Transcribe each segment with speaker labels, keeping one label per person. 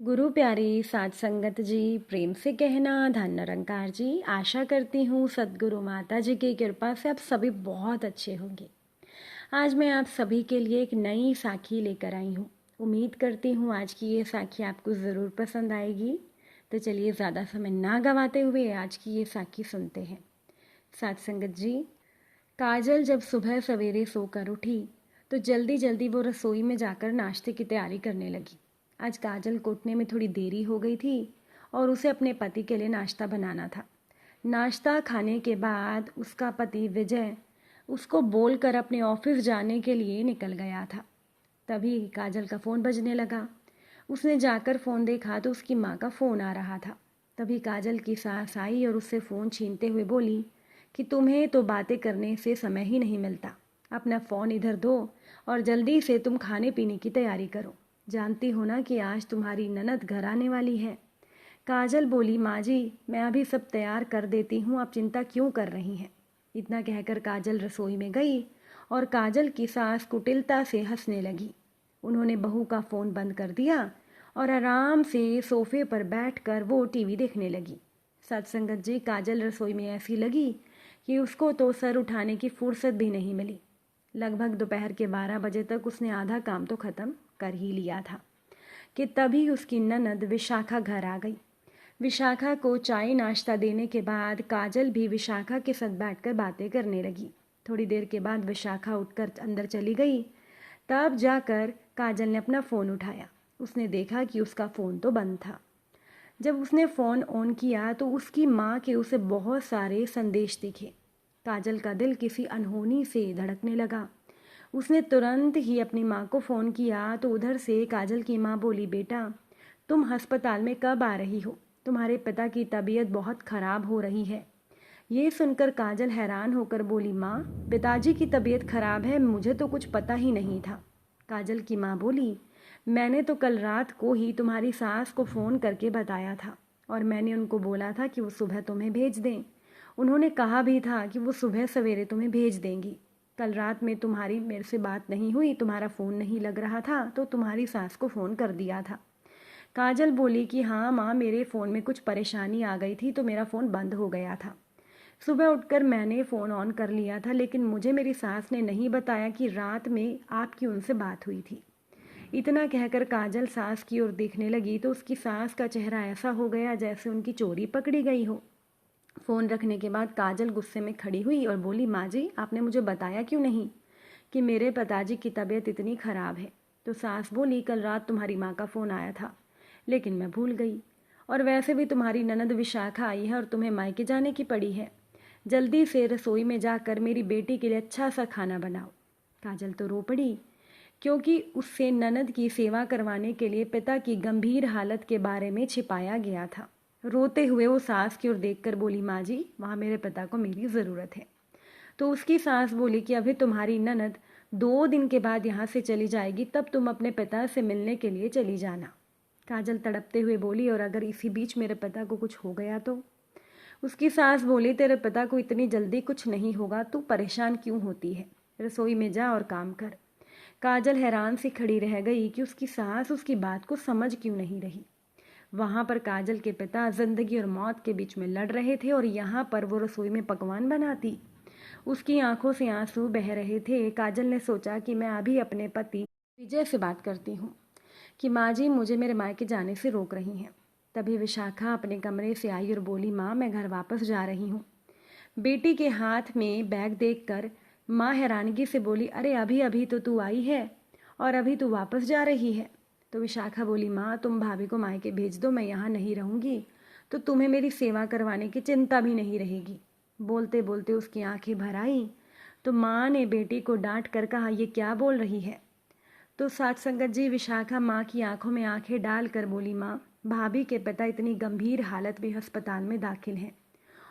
Speaker 1: गुरु प्यारी साध संगत जी, प्रेम से कहना धन निरंकार जी। आशा करती हूँ सद्गुरु माता जी की कृपा से आप सभी बहुत अच्छे होंगे। आज मैं आप सभी के लिए एक नई साखी लेकर आई हूँ। उम्मीद करती हूँ आज की ये साखी आपको ज़रूर पसंद आएगी। तो चलिए ज़्यादा समय ना गंवाते हुए आज की ये साखी सुनते हैं। साध संगत जी, काजल जब सुबह सवेरे सोकर उठी तो जल्दी जल्दी वो रसोई में जाकर नाश्ते की तैयारी करने लगी। आज काजल को उठने में थोड़ी देरी हो गई थी और उसे अपने पति के लिए नाश्ता बनाना था। नाश्ता खाने के बाद उसका पति विजय उसको बोलकर अपने ऑफिस जाने के लिए निकल गया था। तभी काजल का फ़ोन बजने लगा। उसने जाकर फ़ोन देखा तो उसकी माँ का फ़ोन आ रहा था। तभी काजल की सास आई और उससे फ़ोन छीनते हुए बोली कि तुम्हें तो बातें करने से समय ही नहीं मिलता। अपना फ़ोन इधर दो और जल्दी से तुम खाने पीने की तैयारी करो। जानती हो ना कि आज तुम्हारी ननद घर आने वाली है। काजल बोली, माँ जी मैं अभी सब तैयार कर देती हूँ, आप चिंता क्यों कर रही हैं। इतना कहकर काजल रसोई में गई और काजल की सास कुटिलता से हंसने लगी। उन्होंने बहू का फ़ोन बंद कर दिया और आराम से सोफे पर बैठकर वो टीवी देखने लगी। सत्संगत जी, काजल रसोई में ऐसी लगी कि उसको तो सर उठाने की फुर्सत भी नहीं मिली। लगभग दोपहर के 12 बजे तक उसने आधा काम तो ख़त्म कर ही लिया था कि तभी उसकी ननद विशाखा घर आ गई। विशाखा को चाय नाश्ता देने के बाद काजल भी विशाखा के साथ बैठकर बातें करने लगी। थोड़ी देर के बाद विशाखा उठकर अंदर चली गई। तब जाकर काजल ने अपना फ़ोन उठाया। उसने देखा कि उसका फ़ोन तो बंद था। जब उसने फ़ोन ऑन किया तो उसकी माँ के उसे बहुत सारे संदेश दिखे। काजल का दिल किसी अनहोनी से धड़कने लगा। उसने तुरंत ही अपनी माँ को फ़ोन किया तो उधर से काजल की माँ बोली, बेटा तुम अस्पताल में कब आ रही हो, तुम्हारे पिता की तबीयत बहुत ख़राब हो रही है। ये सुनकर काजल हैरान होकर बोली, माँ पिताजी की तबीयत ख़राब है, मुझे तो कुछ पता ही नहीं था। काजल की माँ बोली, मैंने तो कल रात को ही तुम्हारी सास को फ़ोन करके बताया था और मैंने उनको बोला था कि वो सुबह तुम्हें भेज दें। उन्होंने कहा भी था कि वो सुबह सवेरे तुम्हें भेज देंगी। कल रात में तुम्हारी मेरे से बात नहीं हुई, तुम्हारा फ़ोन नहीं लग रहा था तो तुम्हारी सास को फ़ोन कर दिया था। काजल बोली कि हाँ माँ, मेरे फ़ोन में कुछ परेशानी आ गई थी तो मेरा फ़ोन बंद हो गया था। सुबह उठकर मैंने फ़ोन ऑन कर लिया था, लेकिन मुझे मेरी सास ने नहीं बताया कि रात में आपकी उनसे बात हुई थी। इतना कहकर काजल सास की ओर देखने लगी तो उसकी सास का चेहरा ऐसा हो गया जैसे उनकी चोरी पकड़ी गई हो। फ़ोन रखने के बाद काजल गुस्से में खड़ी हुई और बोली, माँ जी आपने मुझे बताया क्यों नहीं कि मेरे पिताजी की तबीयत इतनी ख़राब है। तो सास बोली, कल रात तुम्हारी माँ का फ़ोन आया था लेकिन मैं भूल गई, और वैसे भी तुम्हारी ननद विशाखा आई है और तुम्हें मायके जाने की पड़ी है। जल्दी से रसोई में जाकर मेरी बेटी के लिए अच्छा सा खाना बनाओ। काजल तो रो पड़ी क्योंकि उससे ननद की सेवा करवाने के लिए पिता की गंभीर हालत के बारे में छिपाया गया था। रोते हुए वो सास की ओर देखकर बोली, माँ जी वहाँ मेरे पिता को मेरी ज़रूरत है। तो उसकी सास बोली कि अभी तुम्हारी ननद 2 दिन के बाद यहाँ से चली जाएगी, तब तुम अपने पिता से मिलने के लिए चली जाना। काजल तड़पते हुए बोली, और अगर इसी बीच मेरे पिता को कुछ हो गया तो। उसकी सास बोली, तेरे पिता को इतनी जल्दी कुछ नहीं होगा, तू परेशान क्यों होती है, रसोई में जा और काम कर। काजल हैरान सी खड़ी रह गई कि उसकी सास उसकी बात को समझ क्यों नहीं रही। वहाँ पर काजल के पिता जिंदगी और मौत के बीच में लड़ रहे थे और यहाँ पर वो रसोई में पकवान बनाती। उसकी आंखों से आंसू बह रहे थे। काजल ने सोचा कि मैं अभी अपने पति विजय से बात करती हूँ कि माँ जी मुझे मेरे मायके जाने से रोक रही हैं। तभी विशाखा अपने कमरे से आई और बोली, माँ मैं घर वापस जा रही हूँ। बेटी के हाथ में बैग देखकर माँ हैरानगी से बोली, अरे अभी अभी तो तू आई है और अभी तू वापस जा रही है। तो विशाखा बोली, माँ तुम भाभी को मायके भेज दो, मैं यहाँ नहीं रहूँगी तो तुम्हें मेरी सेवा करवाने की चिंता भी नहीं रहेगी। बोलते बोलते उसकी आंखें भर आईं तो माँ ने बेटी को डांट कर कहा, ये क्या बोल रही है। तो साथ संगत जी, विशाखा माँ की आंखों में आंखें डालकर बोली, माँ भाभी के पिता इतनी गंभीर हालत में अस्पताल में दाखिल हैं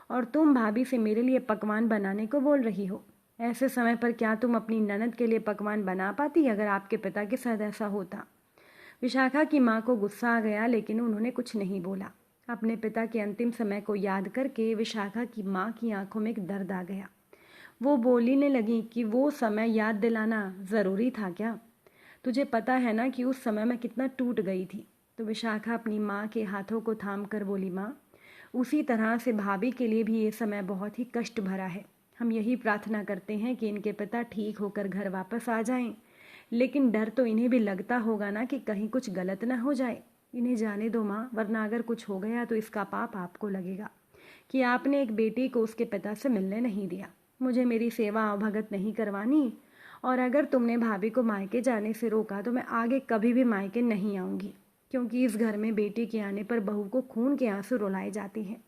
Speaker 1: और तुम भाभी से मेरे लिए पकवान बनाने को बोल रही हो। ऐसे समय पर क्या तुम अपनी ननद के लिए पकवान बना पाती अगर आपके पिता के साथ ऐसा होता। विशाखा की माँ को गुस्सा आ गया लेकिन उन्होंने कुछ नहीं बोला। अपने पिता के अंतिम समय को याद करके विशाखा की माँ की आंखों में एक दर्द आ गया। वो बोलने लगी कि वो समय याद दिलाना ज़रूरी था क्या। तुझे पता है ना कि उस समय मैं कितना टूट गई थी। तो विशाखा अपनी माँ के हाथों को थाम कर बोली, माँ, उसी तरह से भाभी के लिए भी ये समय बहुत ही कष्ट भरा है। हम यही प्रार्थना करते हैं कि इनके पिता ठीक होकर घर वापस आ जाएं, लेकिन डर तो इन्हें भी लगता होगा ना कि कहीं कुछ गलत ना हो जाए। इन्हें जाने दो माँ, वरना अगर कुछ हो गया तो इसका पाप आपको लगेगा कि आपने एक बेटी को उसके पिता से मिलने नहीं दिया। मुझे मेरी सेवा अवभगत नहीं करवानी, और अगर तुमने भाभी को मायके जाने से रोका तो मैं आगे कभी भी मायके नहीं आऊँगी, क्योंकि इस घर में बेटी के आने पर बहू को खून के आंसू रुलाए जाते हैं।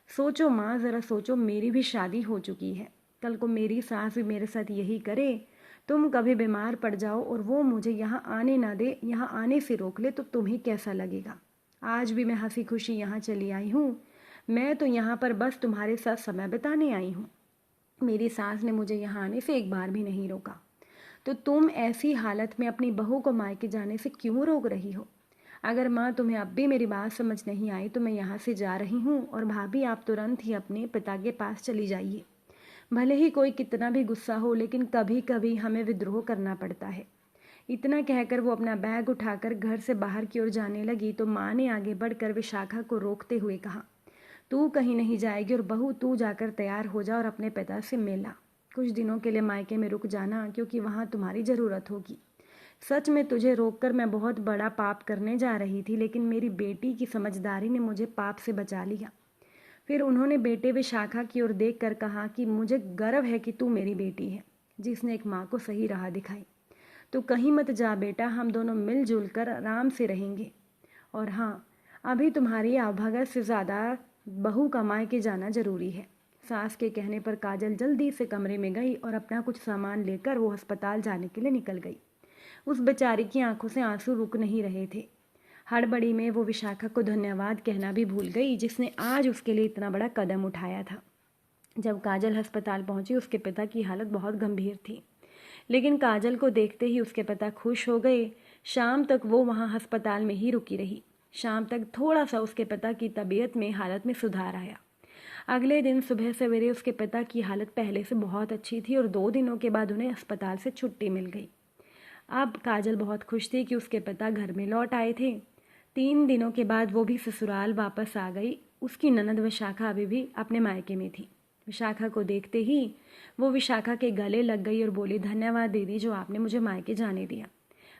Speaker 1: सोचो माँ, ज़रा सोचो, मेरी भी शादी हो चुकी है। कल को मेरी सास भी मेरे साथ यही करे, तुम कभी बीमार पड़ जाओ और वो मुझे यहाँ आने ना दे, यहाँ आने से रोक ले, तो तुम्हें कैसा लगेगा? आज भी मैं हंसी खुशी यहाँ चली आई हूँ। मैं तो यहाँ पर बस तुम्हारे साथ समय बिताने आई हूँ। मेरी सास ने मुझे यहाँ आने से एक बार भी नहीं रोका। तो तुम ऐसी हालत में अपनी बहू को मायके जाने से क्यों रोक रही हो? अगर माँ तुम्हें अब भी मेरी बात समझ नहीं आई तो मैं यहाँ से जा रही हूँ, और भाभी आप तुरंत ही अपने पिता के पास चली जाइए। भले ही कोई कितना भी गुस्सा हो, लेकिन कभी कभी हमें विद्रोह करना पड़ता है। इतना कहकर वो अपना बैग उठाकर घर से बाहर की ओर जाने लगी तो माँ ने आगे बढ़कर विशाखा को रोकते हुए कहा, तू कहीं नहीं जाएगी, और बहू तू जाकर तैयार हो जा और अपने पिता से मिला। कुछ दिनों के लिए मायके में रुक जाना, क्योंकि वहाँ तुम्हारी ज़रूरत होगी। सच में तुझे रोककर मैं बहुत बड़ा पाप करने जा रही थी, लेकिन मेरी बेटी की समझदारी ने मुझे पाप से बचा लिया। फिर उन्होंने बेटे विशाखा की ओर देख कर कहा कि मुझे गर्व है कि तू मेरी बेटी है, जिसने एक माँ को सही राह दिखाई। तो कहीं मत जा बेटा, हम दोनों मिलजुल कर आराम से रहेंगे। और हाँ, अभी तुम्हारी आवभगत से ज़्यादा बहू का मायके जाना ज़रूरी है। सास के कहने पर काजल जल्दी से कमरे में गई और अपना कुछ सामान लेकर वो अस्पताल जाने के लिए निकल गई। उस बेचारी की आंखों से आंसू रुक नहीं रहे थे। हड़बड़ी में वो विशाखा को धन्यवाद कहना भी भूल गई, जिसने आज उसके लिए इतना बड़ा कदम उठाया था। जब काजल अस्पताल पहुंची, उसके पिता की हालत बहुत गंभीर थी, लेकिन काजल को देखते ही उसके पिता खुश हो गए। शाम तक वो वहाँ अस्पताल में ही रुकी रही। शाम तक थोड़ा सा उसके पिता की तबीयत में हालत में सुधार आया। अगले दिन सुबह सवेरे उसके पिता की हालत पहले से बहुत अच्छी थी और 2 दिनों के बाद उन्हें अस्पताल से छुट्टी मिल गई। अब काजल बहुत खुश थी कि उसके पिता घर में लौट आए थे। 3 दिनों के बाद वो भी ससुराल वापस आ गई। उसकी ननद विशाखा अभी भी अपने मायके में थी। विशाखा को देखते ही वो विशाखा के गले लग गई और बोली, धन्यवाद दीदी, जो आपने मुझे मायके जाने दिया।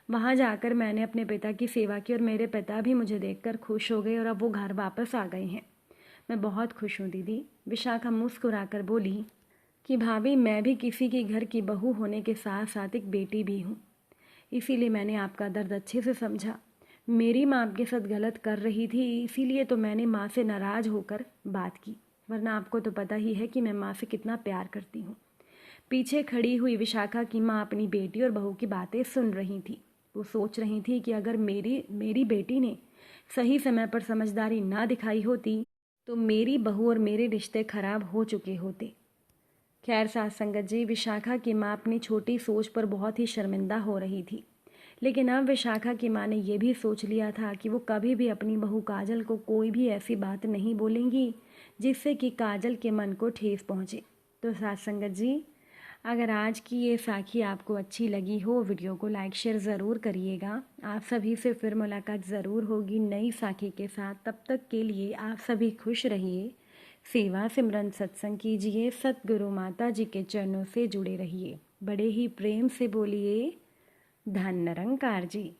Speaker 1: वहाँ जाकर मैंने अपने पिता की सेवा की और मेरे पिता भी मुझे देखकर खुश हो गए और अब वो घर वापस आ गए हैं। मैं बहुत खुश हूँ दीदी। विशाखा मुस्कुराकर बोली कि भाभी, मैं भी किसी के घर की बहू होने के साथ साथ एक बेटी भी हूँ, इसीलिए मैंने आपका दर्द अच्छे से समझा। मेरी माँ आपके साथ गलत कर रही थी, इसीलिए तो मैंने माँ से नाराज़ होकर बात की, वरना आपको तो पता ही है कि मैं माँ से कितना प्यार करती हूँ। पीछे खड़ी हुई विशाखा की माँ अपनी बेटी और बहू की बातें सुन रही थी। वो सोच रही थी कि अगर मेरी बेटी ने सही समय पर समझदारी ना दिखाई होती तो मेरी बहू और मेरे रिश्ते खराब हो चुके होते। खैर साथ संगत जी, विशाखा की माँ अपनी छोटी सोच पर बहुत ही शर्मिंदा हो रही थी, लेकिन अब विशाखा की माँ ने यह भी सोच लिया था कि वो कभी भी अपनी बहू काजल को कोई भी ऐसी बात नहीं बोलेंगी जिससे कि काजल के मन को ठेस पहुँचे। तो साथ संगत जी, अगर आज की ये साखी आपको अच्छी लगी हो, वीडियो को लाइक शेयर ज़रूर करिएगा। आप सभी से फिर मुलाकात ज़रूर होगी नई साखी के साथ। तब तक के लिए आप सभी खुश रहिए, सेवा सिमरन सत्संग कीजिए, सतगुरु माता जी के चरणों से जुड़े रहिए। बड़े ही प्रेम से बोलिए, धन निरंकार जी।